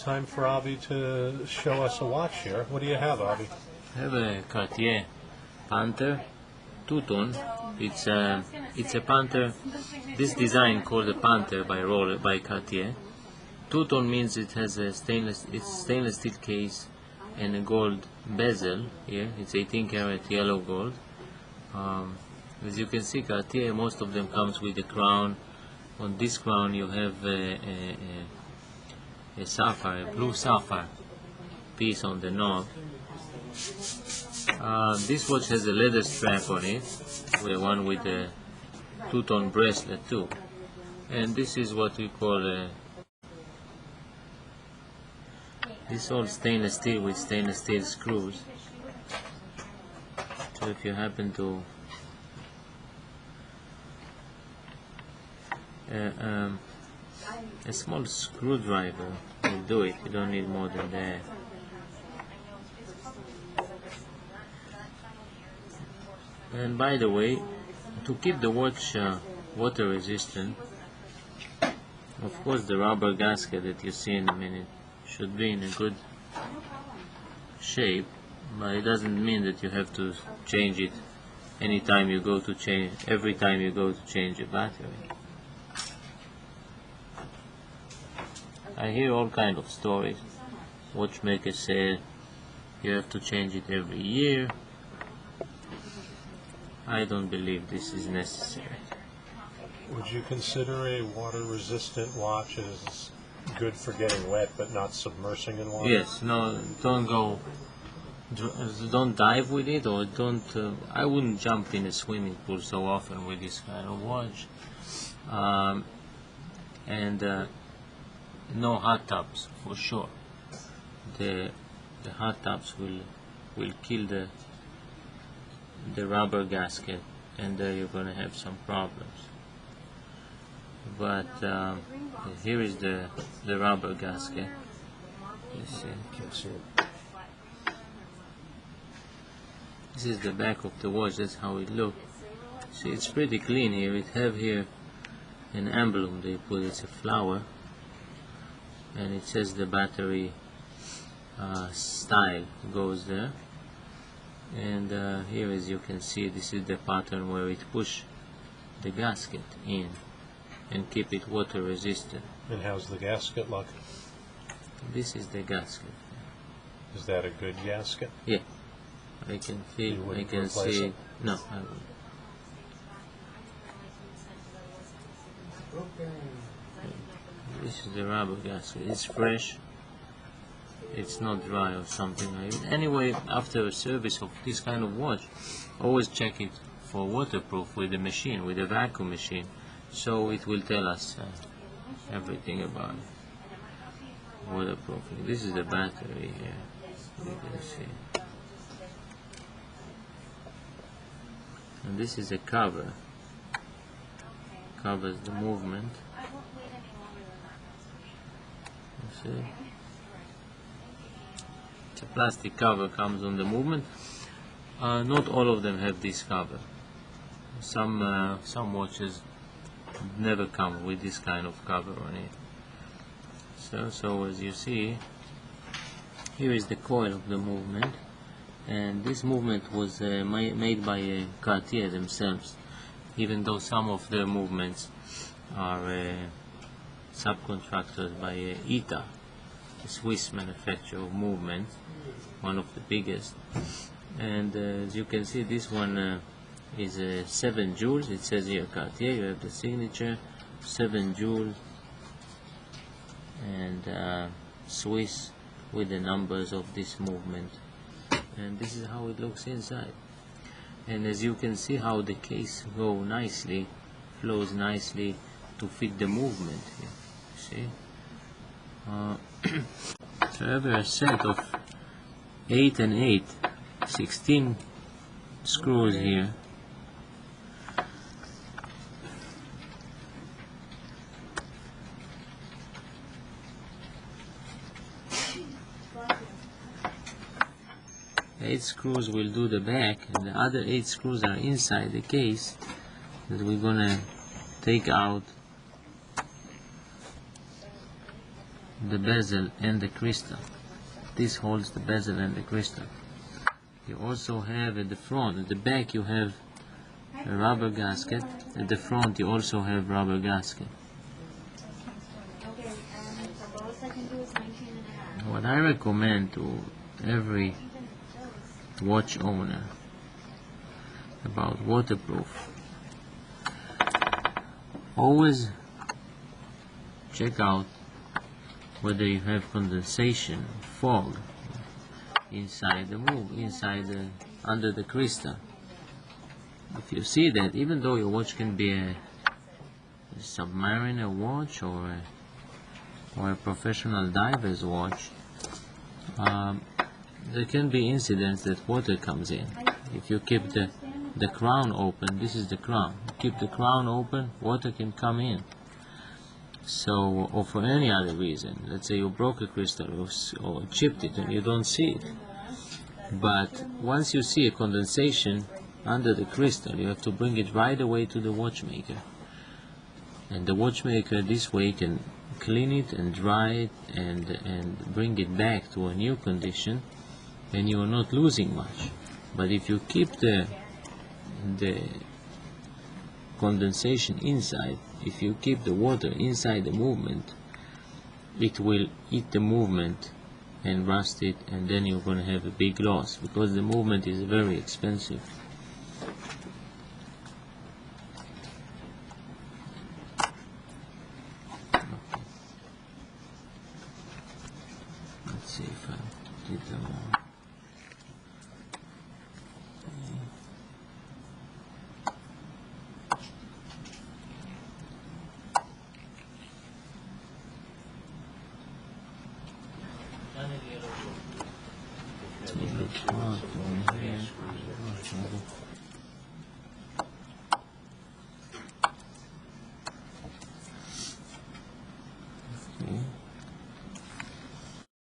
Time for Avi to show us a watch here. What do you have, Avi? I have a Cartier Panther two-tone. It's a Panther. This design called a Panther by Cartier. Two-tone means it has a stainless steel case and a gold bezel here. It's 18 karat yellow gold. As you can see, Cartier, most of them comes with a crown. On this crown you have a sapphire, a blue sapphire piece on the knob. This watch has a leather strap on it, the one with the two-tone bracelet too. And this is what we call this all stainless steel with stainless steel screws. So if you happen to a small screwdriver will do it. You don't need more than that. And by the way, to keep the watch water resistant, of course the rubber gasket that you see in a minute should be in a good shape, but it doesn't mean that you have to change it every time you go to change a battery. I hear all kind of stories. Watchmakers say you have to change it every year. I don't believe this is necessary. Would you consider a water-resistant watch as good for getting wet but not submersing in water? Yes, no, don't dive with it, or don't. I wouldn't jump in a swimming pool so often with this kind of watch. No hot tubs for sure. The hot tubs will kill the rubber gasket, and there you're gonna have some problems. But here is the rubber gasket. You see. Can't see it. This is the back of the watch. That's how it looks. See, it's pretty clean here. It have here an emblem they put. It's a flower, and it says the battery style goes there. And here, as you can see, this is the pattern where it push the gasket in and keep it water resistant. And how's the gasket look? This is the gasket. Is that a good gasket? Yeah, I can feel, I can see it. No, I won't. This is the rubber gasket. It's fresh. It's not dry or something like it. Anyway, after a service of this kind of watch, always check it for waterproof with the machine, with a vacuum machine, so it will tell us everything about it. Waterproofing. This is the battery here, you can see. And this is a cover. Covers the movement. You see? The plastic cover comes on the movement. Not all of them have this cover. Some watches never come with this kind of cover on it. So as you see, here is the coil of the movement, and this movement was made by Cartier themselves, even though some of their movements are subcontracted by ITA, a Swiss manufacturer of movement, one of the biggest. And as you can see, this one is 7 jewels. It says here Cartier. You have the signature, 7 jewels, and Swiss with the numbers of this movement. And this is how it looks inside. And as you can see how the case flows nicely to fit the movement here. See? So I have a set of 8 and 8, 16 screws here. Eight screws will do the back, and the other 8 screws are inside the case that we're gonna take out the bezel and the crystal. This holds the bezel and the crystal. You also have at the front, at the back you have a rubber gasket. At the front you also have rubber gasket. Okay, the lowest I can do is 19.5. What I recommend to every watch owner about waterproof, always check out whether you have condensation, fog inside under the crystal. If you see that, even though your watch can be a submariner watch or a professional diver's watch, there can be incidents that water comes in. If you keep the crown open, this is the crown, you keep the crown open, water can come in. So, or for any other reason, let's say you broke a crystal or chipped it and you don't see it. But once you see a condensation under the crystal, you have to bring it right away to the watchmaker. And the watchmaker this way can clean it and dry it and bring it back to a new condition, and you are not losing much. But if you keep the condensation inside, if you keep the water inside the movement, it will eat the movement and rust it, and then you're going to have a big loss, because the movement is very expensive. Let's see if I did them all. It looks hard.